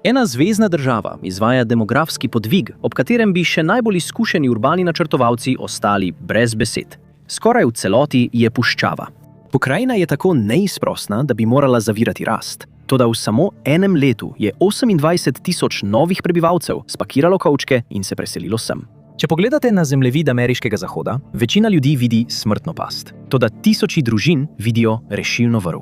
Ena zvezna država izvaja demografski podvig, ob katerem bi še najbolj izkušeni urbani načrtovalci ostali brez besed. Skoraj v celoti je puščava. Pokrajina je tako neizprosna, da bi morala zavirati rast. Toda v samo enem letu je 28.000 novih prebivalcev spakiralo kovčke in se preselilo sem. Če pogledate na zemljevid ameriškega zahoda, večina ljudi vidi smrtno past. Toda tisoči družin vidijo rešilno vrv.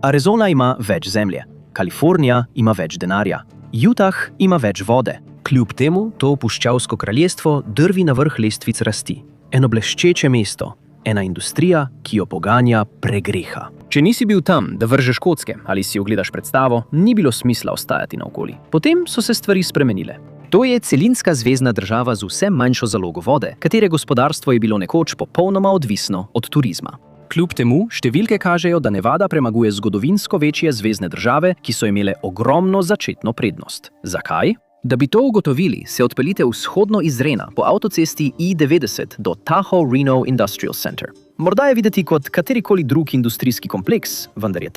Arizona ima več zemlje, Kalifornija ima več denarja, Utah ima več vode. Kljub temu to puščavsko kraljestvo drvi na vrh lestvic rasti. Eno bleščeče mesto, ena industrija, ki jo poganja pregreha. Če nisi bil tam, da vržeš kocke ali si ogledaš predstavo, ni bilo smisla ostajati naokoli. Potem so se stvari spremenile. To je celinska zvezna država z vse manjšo zalogo vode, katere gospodarstvo je bilo nekoč popolnoma odvisno od turizma. Kljub temu številke kažejo, da Nevada premaguje zgodovinsko večje zvezne države, ki so imele ogromno začetno prednost. Zakaj? Da bi to ugotovili, se odpeljite vzhodno iz Rena po avtocesti I-90 do Tahoe-Reno Industrial Center. Morda je videti kot katerikoli drug industrijski kompleks, vendar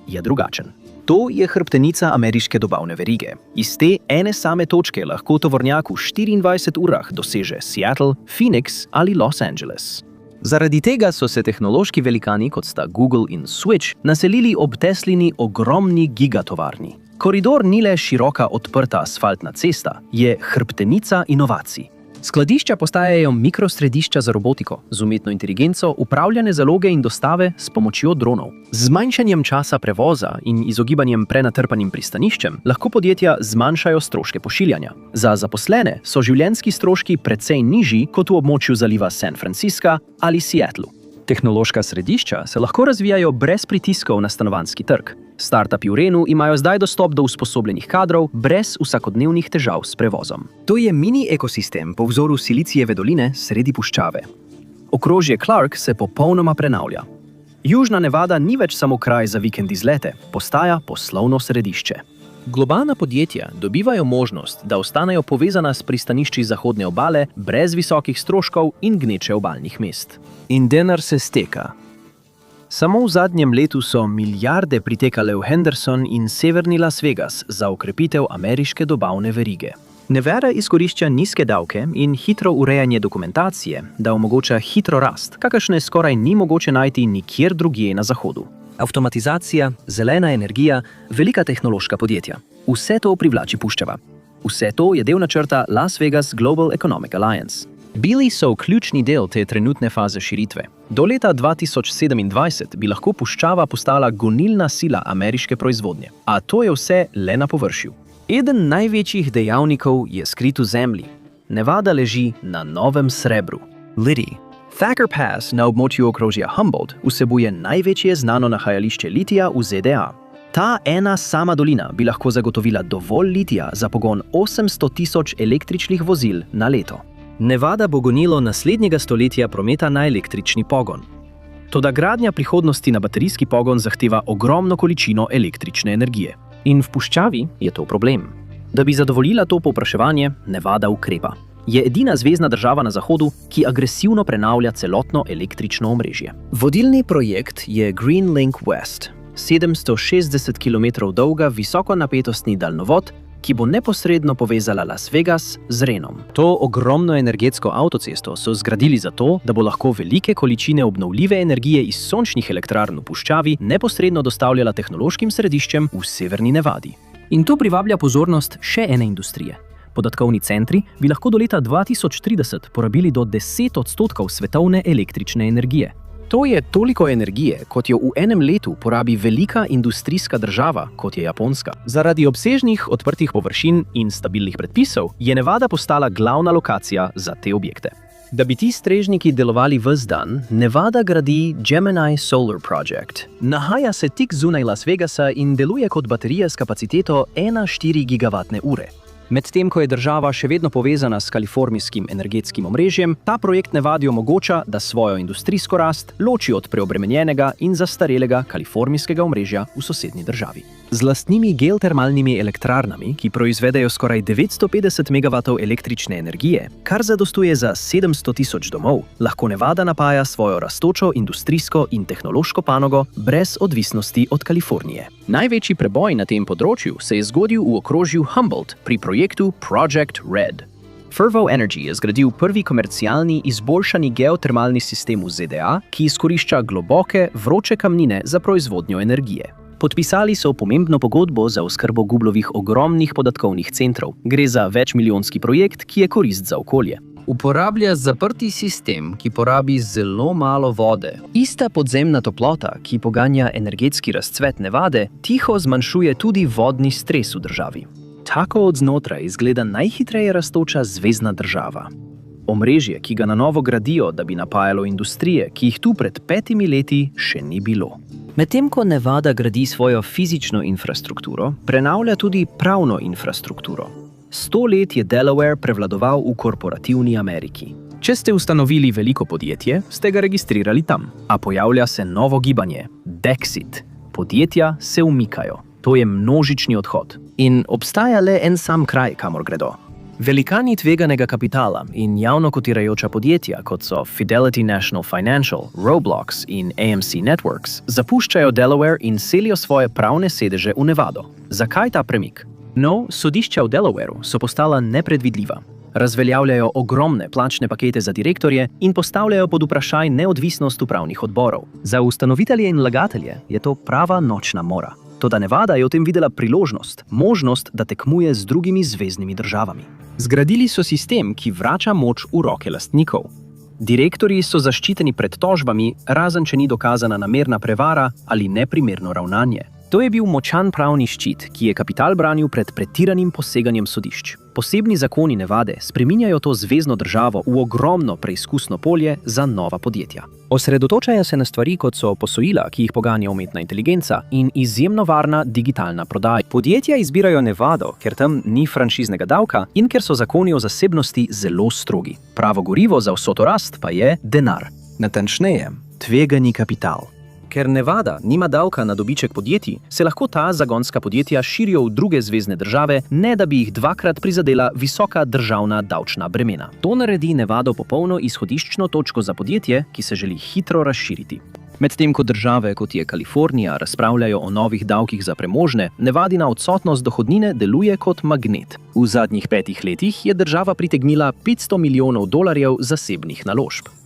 je drugačen. To je hrbtenica ameriške dobavne verige. Iz te ene same točke lahko tovornjak v 24 urah doseže Seattle, Phoenix ali Los Angeles. Zaradi tega so se tehnološki velikani, kot sta Google in Switch, naselili ob Teslini ogromni gigatovarni. Koridor ni le široka odprta asfaltna cesta, je hrbtenica inovacij. Skladišča postajajo mikrosredišča za robotiko, z umetno inteligenco upravljane zaloge in dostave s pomočjo dronov. Z zmanjšanjem časa prevoza in izogibanjem prenatrpanim pristaniščem lahko podjetja zmanjšajo stroške pošiljanja. Za zaposlene so življenjski stroški precej nižji kot v območju zaliva San Francisca ali Seattlu. Tehnološka središča se lahko razvijajo brez pritiskov na stanovanjski trg. Startupi v Renu imajo zdaj dostop do usposobljenih kadrov brez vsakodnevnih težav s prevozom. To je mini ekosistem po vzoru Silicijeve doline sredi puščave. Okrožje Clark se popolnoma prenavlja. Južna Nevada ni več samo kraj za vikend izlete, postaja poslovno središče. Globalna podjetja dobivajo možnost, da ostanejo povezana s pristanišči zahodne obale brez visokih stroškov in gneče obalnih mest. In denar se steka. Samo v zadnjem letu so milijarde pritekale v Henderson in severni Las Vegas za okrepitev ameriške dobavne verige. Nevada izkorišča nizke davke in hitro urejanje dokumentacije, da omogoča hitro rast, kakršne skoraj ni mogoče najti nikjer drugje na zahodu. Avtomatizacija, zelena energija, velika tehnološka podjetja. Vse to privlači puščava. Vse to je del načrta Las Vegas Global Economic Alliance. Bili so ključni del te trenutne faze širitve. Do leta 2027 bi lahko puščava postala gonilna sila ameriške proizvodnje. A to je vse le na površju. Eden največjih dejavnikov je skrit v zemlji. Nevada leži na novem srebru. Liddy. Thacker Pass na območju okrožja Humboldt vsebuje največje znano nahajališče litija v ZDA. Ta ena sama dolina bi lahko zagotovila dovolj litija za pogon 800.000 električnih vozil na leto. Nevada bo gonilo naslednjega stoletja prometa na električni pogon. Toda gradnja prihodnosti na baterijski pogon zahteva ogromno količino električne energije. In v puščavi je to problem. Da bi zadovoljila to povpraševanje, Nevada ukrepa. Je edina zvezna država na zahodu, ki agresivno prenavlja celotno električno omrežje. Vodilni projekt je Green Link West, 760 km dolga visokonapetostni daljnovod, ki bo neposredno povezala Las Vegas z Renom. To ogromno energetsko avtocesto so zgradili zato, da bo lahko velike količine obnovljive energije iz sončnih elektrarn v puščavi neposredno dostavljala tehnološkim središčem v severni Nevadi. In to privablja pozornost še ene industrije. Podatkovni centri bi lahko do leta 2030 porabili do 10% svetovne električne energije. To je toliko energije, kot jo v enem letu porabi velika industrijska država, kot je Japonska. Zaradi obsežnih odprtih površin in stabilnih predpisov je Nevada postala glavna lokacija za te objekte. Da bi ti strežniki delovali ves dan, Nevada gradi Gemini Solar Project. Nahaja se tik zunaj Las Vegasa in deluje kot baterija s kapaciteto 1,4 gigavatne ure. Medtem ko je država še vedno povezana s kalifornijskim energetskim omrežjem, ta projekt Nevadi omogoča, da svojo industrijsko rast loči od preobremenjenega in zastarelega kalifornijskega omrežja v sosednji državi. Z lastnimi geotermalnimi elektrarnami, ki proizvedejo skoraj 950 MW električne energije, kar zadostuje za 700 tisoč domov, lahko Nevada napaja svojo rastočo industrijsko in tehnološko panogo brez odvisnosti od Kalifornije. Največji preboj na tem področju se je zgodil v okrožju Humboldt pri projektu Project Red. Fervo Energy je zgradil prvi komercialni izboljšani geotermalni sistem v ZDA, ki izkorišča globoke, vroče kamnine za proizvodnjo energije. Podpisali so pomembno pogodbo za oskrbo Googlovih ogromnih podatkovnih centrov. Gre za večmilijonski projekt, ki je korist za okolje. Uporablja zaprti sistem, ki porabi zelo malo vode. Ista podzemna toplota, ki poganja energetski razcvet Nevade, tiho zmanjšuje tudi vodni stres v državi. Tako od znotraj izgleda najhitreje rastoča zvezna država. Omrežje, ki ga na novo gradijo, da bi napajalo industrije, ki jih tu pred 5 leti še ni bilo. Medtem ko Nevada gradi svojo fizično infrastrukturo, prenavlja tudi pravno infrastrukturo. 100 let je Delaware prevladoval v korporativni Ameriki. Če ste ustanovili veliko podjetje, ste ga registrirali tam. A pojavlja se novo gibanje – Dexit. Podjetja se umikajo. To je množični odhod. In obstaja le en sam kraj, kamor gredo. Velikani tveganega kapitala in javno kotirajoča podjetja, kot so Fidelity National Financial, Roblox in AMC Networks, zapuščajo Delaware in selijo svoje pravne sedeže v Nevado. Zakaj ta premik? No, sodišča v Delawareu so postala nepredvidljiva. Razveljavljajo ogromne plačne pakete za direktorje in postavljajo pod vprašaj neodvisnost upravnih odborov. Za ustanovitelje in vlagatelje je to prava nočna mora. Toda Nevada je v tem videla priložnost, možnost, da tekmuje z drugimi zveznimi državami. Zgradili so sistem, ki vrača moč v roke lastnikov. Direktorji so zaščiteni pred tožbami, razen če ni dokazana namerna prevara ali neprimerno ravnanje. To je bil močan pravni ščit, ki je kapital branil pred pretiranim poseganjem sodišč. Posebni zakoni Nevade spreminjajo to zvezno državo v ogromno preizkusno polje za nova podjetja. Osredotočajo se na stvari, kot so posojila, ki jih poganja umetna inteligenca, in izjemno varna digitalna prodaja. Podjetja izbirajo Nevado, ker tam ni franšiznega davka in ker so zakoni o zasebnosti zelo strogi. Pravo gorivo za vso to rast pa je denar. Natančneje, tvegani kapital. Ker Nevada nima davka na dobiček podjetij, se lahko ta zagonska podjetja širijo v druge zvezne države, ne da bi jih dvakrat prizadela visoka državna davčna bremena. To naredi Nevado popolno izhodiščno točko za podjetje, ki se želi hitro razširiti. Medtem ko države, kot je Kalifornija, razpravljajo o novih davkih za premožne, Nevadina odsotnost dohodnine deluje kot magnet. V zadnjih 5 letih je država pritegnila $500 milijonov zasebnih naložb.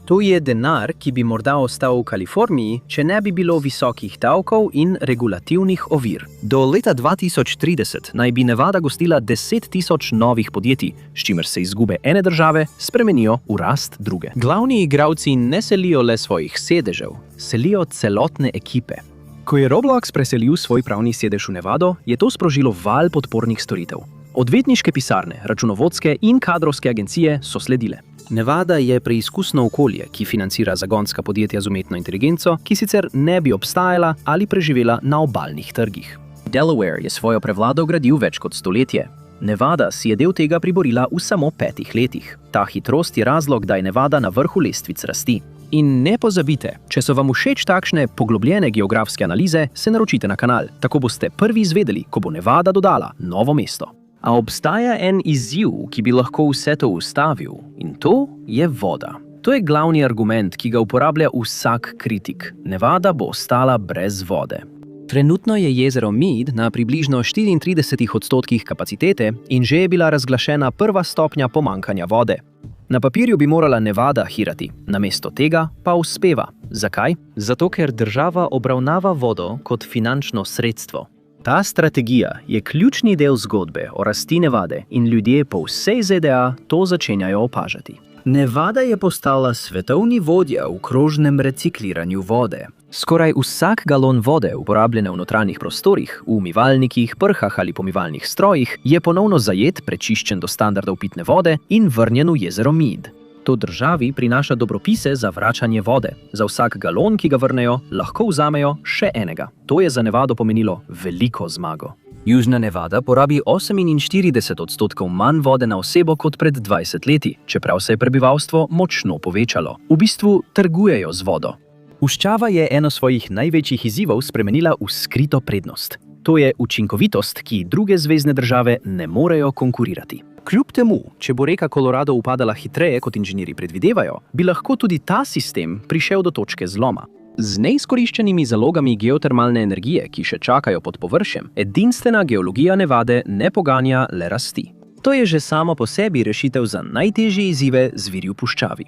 To je denar, ki bi morda ostal v Kaliforniji, če ne bi bilo visokih davkov in regulativnih ovir. Do leta 2030 naj bi Nevada gostila 10.000 novih podjetij, s čimer se izgube ene države spremenijo v rast druge. Glavni igralci ne selijo le svojih sedežev, selijo celotne ekipe. Ko je Roblox preselil svoj pravni sedež v Nevado, je to sprožilo val podpornih storitev. Odvetniške pisarne, računovodske in kadrovske agencije so sledile. Nevada je preizkusno okolje, ki financira zagonska podjetja z umetno inteligenco, ki sicer ne bi obstajala ali preživela na obalnih trgih. Delaware je svojo prevlado gradil več kot stoletje. Nevada si je del tega priborila v samo 5 letih. Ta hitrost je razlog, da je Nevada na vrhu lestvic rasti. In ne pozabite, če so vam všeč takšne poglobljene geografske analize, se naročite na kanal, tako boste prvi izvedeli, ko bo Nevada dodala novo mesto. A obstaja en izziv, ki bi lahko vse to ustavil, in to je voda. To je glavni argument, ki ga uporablja vsak kritik. Nevada bo ostala brez vode. Trenutno je jezero Meade na približno 34% kapacitete in že je bila razglašena prva stopnja pomanjkanja vode. Na papirju bi morala Nevada hirati, namesto tega pa uspeva. Zakaj? Zato, ker država obravnava vodo kot finančno sredstvo. Ta strategija je ključni del zgodbe o rasti Nevade in ljudje po vsej ZDA to začenjajo opažati. Nevada je postala svetovni vodja v krožnem recikliranju vode. Skoraj vsak galon vode, uporabljene v notranjih prostorih, v umivalnikih, prhah ali pomivalnih strojih, je ponovno zajet, prečiščen do standardov pitne vode in vrnjen v jezero Meade. To državi prinaša dobropise za vračanje vode. Za vsak galon, ki ga vrnejo, lahko vzamejo še enega. To je za Nevado pomenilo veliko zmago. Južna Nevada porabi 48% manj vode na osebo kot pred 20 leti, čeprav se je prebivalstvo močno povečalo. V bistvu trgujejo z vodo. Puščava je eno svojih največjih izzivov spremenila v skrito prednost. To je učinkovitost, ki druge zvezne države ne morejo konkurirati. Kljub temu, če bo reka Colorado upadala hitreje, kot inženirji predvidevajo, bi lahko tudi ta sistem prišel do točke zloma. Z neizkoriščenimi zalogami geotermalne energije, ki še čakajo pod površjem, edinstvena geologija Nevade ne poganja le rasti. To je že samo po sebi rešitev za najtežje izzive z viri v puščavi.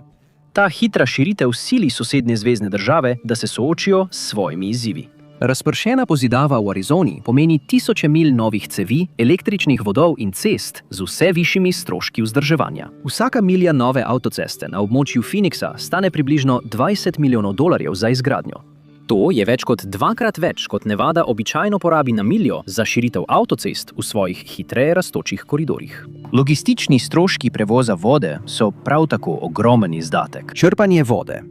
Ta hitra širitev sili sosednje zvezne države, da se soočijo s svojimi izzivi. Razpršena pozidava v Arizoni pomeni tisoče milj novih cevi, električnih vodov in cest z vse višjimi stroški vzdrževanja. Vsaka milja nove avtoceste na območju Phoenixa stane približno $20 milijonov za izgradnjo. To je več kot dvakrat več, kot Nevada običajno porabi na miljo za širitev avtocest v svojih hitreje rastočih koridorjih. Logistični stroški prevoza vode so prav tako ogromen izdatek. Črpanje vode.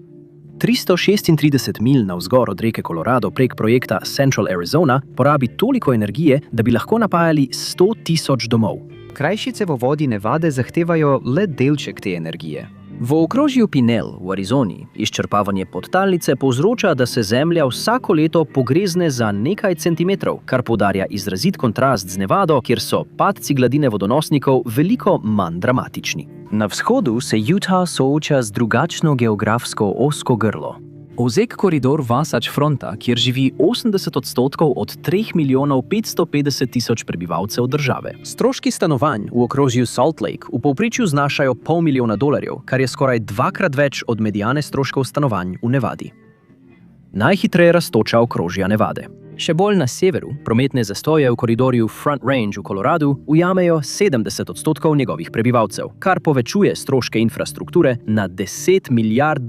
336 milj navzgor od reke Colorado prek projekta Central Arizona porabi toliko energije, da bi lahko napajali 100,000 domov. Krajši cevovodi Nevade zahtevajo le delček te energije. V okrožju Pinel v Arizoni izčrpavanje podtalnice povzroča, da se zemlja vsako leto pogrezne za nekaj centimetrov, kar poudarja izrazit kontrast z Nevado, kjer so padci gladine vodonosnikov veliko manj dramatični. Na vzhodu se Utah sooča z drugačno geografsko ozko grlo. Ozek koridor Wasatch Fronta, kjer živi 80% od 3.550.000 prebivalcev države. Stroški stanovanj v okrožju Salt Lake v povprečju znašajo $500,000, kar je skoraj dvakrat več od mediane stroškov stanovanj v Nevadi. Najhitreje rastoča okrožja Nevade. Še bolj na severu prometne zastoje v koridorju Front Range v Coloradu ujamejo 70% njegovih prebivalcev, kar povečuje stroške infrastrukture na $10 milijard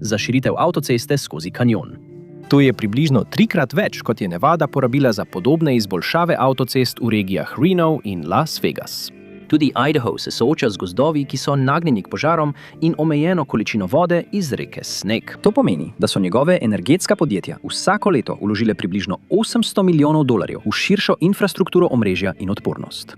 za širitev avtoceste skozi kanjon. To je približno 3-krat več, kot je Nevada porabila za podobne izboljšave avtocest v regijah Reno in Las Vegas. Tudi Idaho se sooča z gozdovi, ki so nagnjeni k požarom in omejeno količino vode iz reke Snake. To pomeni, da so njegove energetska podjetja vsako leto vložile približno $800 milijonov v širšo infrastrukturo omrežja in odpornost.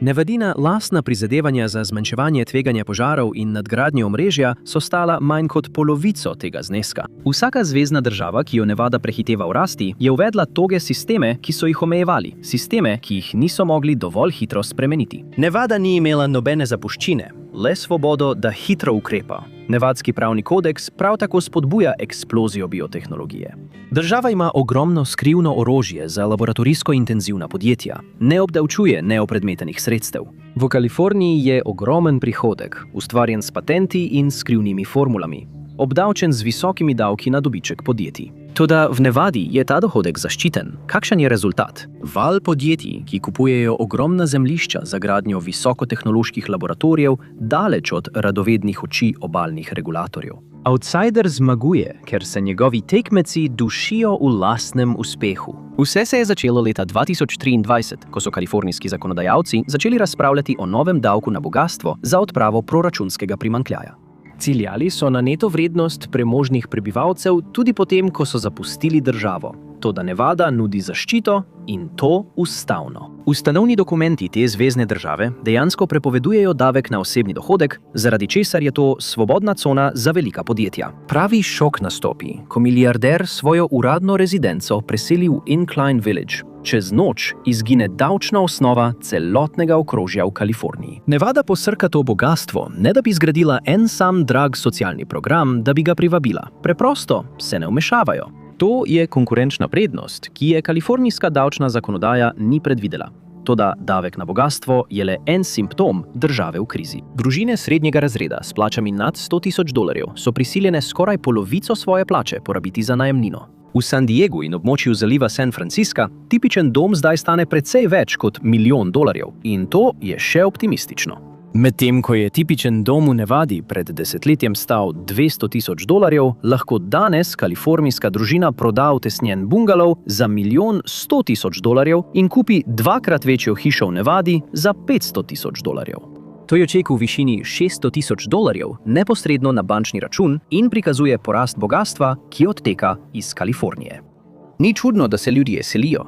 Nevadina lastna prizadevanja za zmanjševanje tveganja požarov in nadgradnje omrežja so stala manj kot polovico tega zneska. Vsaka zvezna država, ki jo Nevada prehiteva v rasti, je uvedla toge sisteme, ki so jih omejevali, sisteme, ki jih niso mogli dovolj hitro spremeniti. Nevada ni imela nobene zapuščine, le svobodo, da hitro ukrepa. Nevadski pravni kodeks prav tako spodbuja eksplozijo biotehnologije. Država ima ogromno skrivno orožje za laboratorijsko intenzivna podjetja, ne obdavčuje neopredmetenih sredstev. V Kaliforniji je ogromen prihodek, ustvarjen s patenti in skrivnimi formulami, obdavčen z visokimi davki na dobiček podjetij. Toda v Nevadi je ta dohodek zaščiten. Kakšen je rezultat? Val podjetij, ki kupujejo ogromna zemljišča za gradnjo visokotehnoloških laboratorijev, daleč od radovednih oči obalnih regulatorjev. Outsider zmaguje, ker se njegovi tekmeci dušijo v lastnem uspehu. Vse se je začelo leta 2023, ko so kalifornijski zakonodajalci začeli razpravljati o novem davku na bogastvo za odpravo proračunskega primanjkljaja. Ciljali so na neto vrednost premožnih prebivalcev tudi potem, ko so zapustili državo. Toda Nevada nudi zaščito in to ustavno. Ustanovni dokumenti te zvezne države dejansko prepovedujejo davek na osebni dohodek, zaradi česar je to svobodna cona za velika podjetja. Pravi šok nastopi, ko milijarder svojo uradno rezidenco preseli v Incline Village. Čez noč izgine davčna osnova celotnega okrožja v Kaliforniji. Nevada posrka to bogastvo, ne da bi zgradila en sam drag socialni program, da bi ga privabila. Preprosto se ne vmešavajo. To je konkurenčna prednost, ki je kalifornijska davčna zakonodaja ni predvidela. Toda davek na bogastvo je le en simptom države v krizi. Družine srednjega razreda s plačami nad $100,000 so prisiljene skoraj polovico svoje plače porabiti za najemnino. V San Diegu in območju zaliva San Francisca tipičen dom zdaj stane precej več kot $1 milijon in to je še optimistično. Medtem ko je tipičen dom v Nevadi pred desetletjem stal $200,000, lahko danes kalifornijska družina proda utesnjen bungalov za $1,100,000 in kupi dvakrat večjo hišo v Nevadi za $500,000. To je ček v višini $600,000 neposredno na bančni račun in prikazuje porast bogastva, ki odteka iz Kalifornije. Ni čudno, da se ljudje selijo.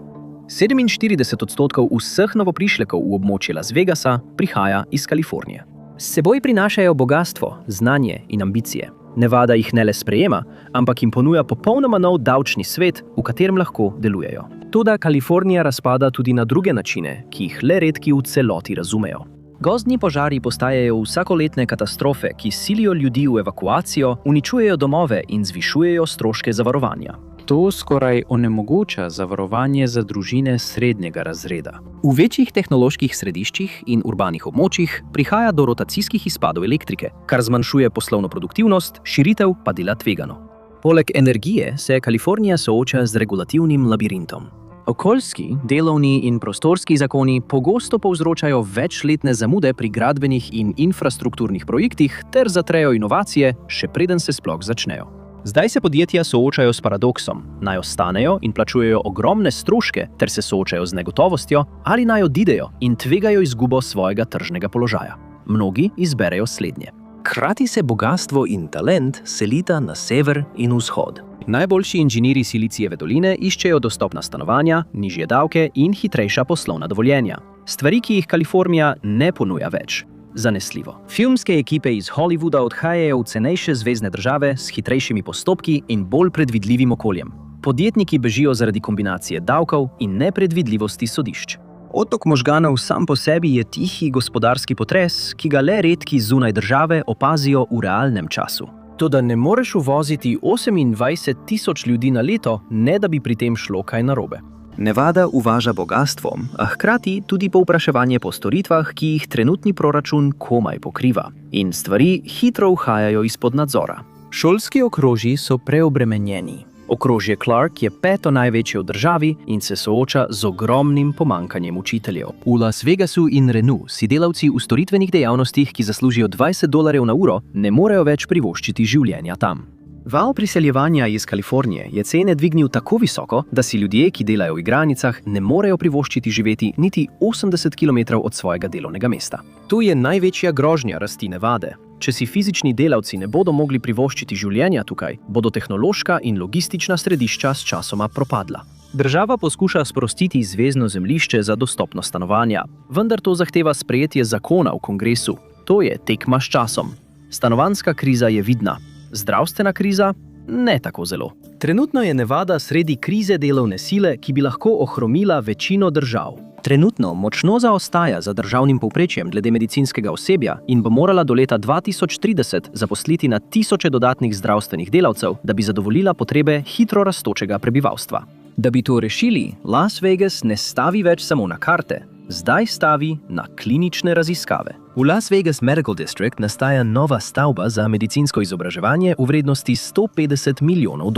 47% vseh novoprišlekov v območje Las Vegasa prihaja iz Kalifornije. S seboj prinašajo bogastvo, znanje in ambicije. Nevada jih ne le sprejema, ampak jim ponuja popolnoma nov davčni svet, v katerem lahko delujejo. Toda Kalifornija razpada tudi na druge načine, ki jih le redki v celoti razumejo. Gozdni požari postajajo vsakoletne katastrofe, ki silijo ljudi v evakuacijo, uničujejo domove in zvišujejo stroške zavarovanja. To skoraj onemogoča zavarovanje za družine srednjega razreda. V večjih tehnoloških središčih in urbanih območjih prihaja do rotacijskih izpadov elektrike, kar zmanjšuje poslovno produktivnost, širitev pa dela tvegano. Poleg energije se Kalifornija sooča z regulativnim labirintom. Okoljski, delovni in prostorski zakoni pogosto povzročajo večletne zamude pri gradbenih in infrastrukturnih projektih ter zatrejo inovacije, še preden se sploh začnejo. Zdaj se podjetja soočajo s paradoksom, naj ostanejo in plačujejo ogromne stroške ter se soočajo z negotovostjo, ali naj odidejo in tvegajo izgubo svojega tržnega položaja. Mnogi izberejo slednje. Hkrati se bogastvo in talent selita na sever in vzhod. Najboljši inženirji Silicijeve doline iščejo dostopna stanovanja, nižje davke in hitrejša poslovna dovoljenja. Stvari, ki jih Kalifornija ne ponuja več. Zanesljivo. Filmske ekipe iz Hollywooda odhajajo v cenejše zvezne države s hitrejšimi postopki in bolj predvidljivim okoljem. Podjetniki bežijo zaradi kombinacije davkov in nepredvidljivosti sodišč. Otok možganov sam po sebi je tihi gospodarski potres, ki ga le redki zunaj države opazijo v realnem času. Toda ne moreš uvoziti 28,000 ljudi na leto, ne da bi pri tem šlo kaj narobe. Nevada uvaža bogastvo, a hkrati tudi povpraševanje po storitvah, ki jih trenutni proračun komaj pokriva. In stvari hitro uhajajo izpod nadzora. Šolski okrožji so preobremenjeni. Okrožje Clark je 5. največje v državi in se sooča z ogromnim pomanjkanjem učiteljev. V Las Vegasu in Renu si delavci v storitvenih dejavnostih, ki zaslužijo $20 na uro, ne morejo več privoščiti življenja tam. Val priseljevanja iz Kalifornije je cene dvignil tako visoko, da si ljudje, ki delajo v igralnicah, ne morejo privoščiti živeti niti 80 km od svojega delovnega mesta. To je največja grožnja rasti Nevade. Če si fizični delavci ne bodo mogli privoščiti življenja tukaj, bodo tehnološka in logistična središča s časoma propadla. Država poskuša sprostiti zvezno zemljišče za dostopno stanovanja, vendar to zahteva sprejetje zakona v kongresu. To je tekma s časom. Stanovanjska kriza je vidna. Zdravstvena kriza? Ne tako zelo. Trenutno je Nevada sredi krize delovne sile, ki bi lahko ohromila večino držav. Trenutno močno zaostaja za državnim povprečjem glede medicinskega osebja in bo morala do leta 2030 zaposliti na tisoče dodatnih zdravstvenih delavcev, da bi zadovoljila potrebe hitro rastočega prebivalstva. Da bi to rešili, Las Vegas ne stavi več samo na karte, zdaj stavi na klinične raziskave. V Las Vegas Medical District nastaja nova stavba za medicinsko izobraževanje v vrednosti $150 milijonov.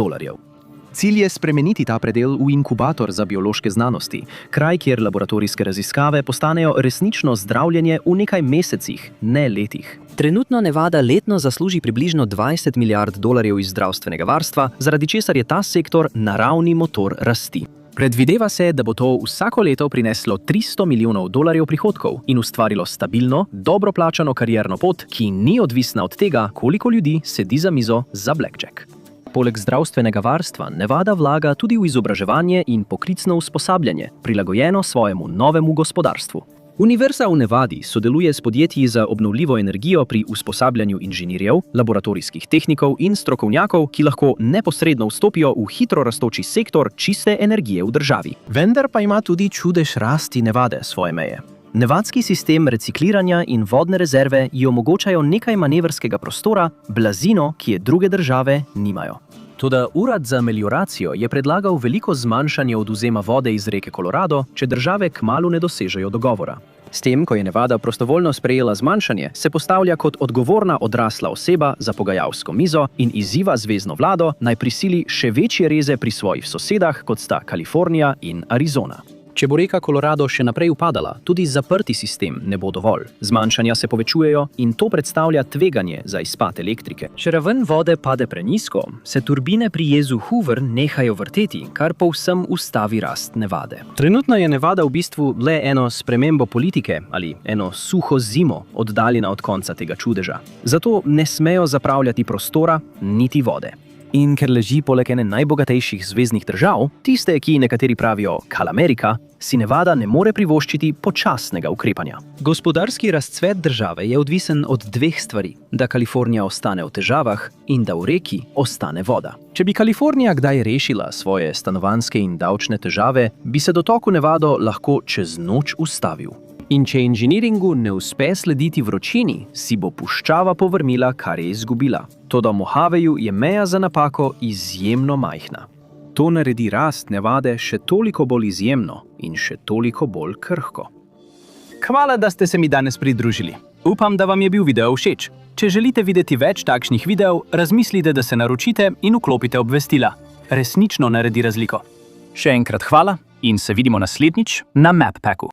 Cilj je spremeniti ta predel v inkubator za biološke znanosti, kraj, kjer laboratorijske raziskave postanejo resnično zdravljenje v nekaj mesecih, ne letih. Trenutno Nevada letno zasluži približno $20 milijard iz zdravstvenega varstva, zaradi česar je ta sektor naravni motor rasti. Predvideva se, da bo to vsako leto prineslo $300 milijonov prihodkov in ustvarilo stabilno, dobro plačano karierno pot, ki ni odvisna od tega, koliko ljudi sedi za mizo za blackjack. Poleg zdravstvenega varstva Nevada vlaga tudi v izobraževanje in poklicno usposabljanje, prilagojeno svojemu novemu gospodarstvu. Univerza v Nevadi sodeluje s podjetji za obnovljivo energijo pri usposabljanju inženirjev, laboratorijskih tehnikov in strokovnjakov, ki lahko neposredno vstopijo v hitro rastoči sektor čiste energije v državi. Vendar pa ima tudi čudež rasti Nevade svoje meje. Nevadski sistem recikliranja in vodne rezerve ji omogočajo nekaj manevrskega prostora, blazino, ki je druge države nimajo. Toda Urad za melioracijo je predlagal veliko zmanjšanje odvzema vode iz reke Colorado, če države kmalu ne dosežejo dogovora. S tem, ko je Nevada prostovoljno sprejela zmanjšanje, se postavlja kot odgovorna odrasla oseba za pogajalsko mizo in izziva zvezno vlado, naj prisili še večje reze pri svojih sosedah, kot sta Kalifornija in Arizona. Če bo reka Colorado še naprej upadala, tudi zaprti sistem ne bo dovolj. Zmanjšanja se povečujejo in to predstavlja tveganje za izpad elektrike. Če raven vode pade prenizko, se turbine pri jezu Hoover nehajo vrteti, kar povsem ustavi rast Nevade. Trenutno je Nevada v bistvu le eno spremembo politike ali eno suho zimo oddaljena od konca tega čudeža. Zato ne smejo zapravljati prostora niti vode. In ker leži poleg ene najbogatejših zveznih držav, tiste, ki nekateri pravijo Kalamerika, si Nevada ne more privoščiti počasnega ukrepanja. Gospodarski razcvet države je odvisen od dveh stvari: da Kalifornija ostane v težavah in da v reki ostane voda. Če bi Kalifornija kdaj rešila svoje stanovanjske in davčne težave, bi se dotok v Nevado lahko čez noč ustavil. In če inženiringu ne uspe slediti vročini, si bo puščava povrnila, kar je izgubila. Toda v Mohaveju je meja za napako izjemno majhna. To naredi rast Nevade še toliko bolj izjemno in še toliko bolj krhko. Hvala, da ste se mi danes pridružili. Upam, da vam je bil video všeč. Če želite videti več takšnih videov, razmislite, da se naročite in vklopite obvestila. Resnično naredi razliko. Še enkrat hvala in se vidimo naslednjič na MapPacku.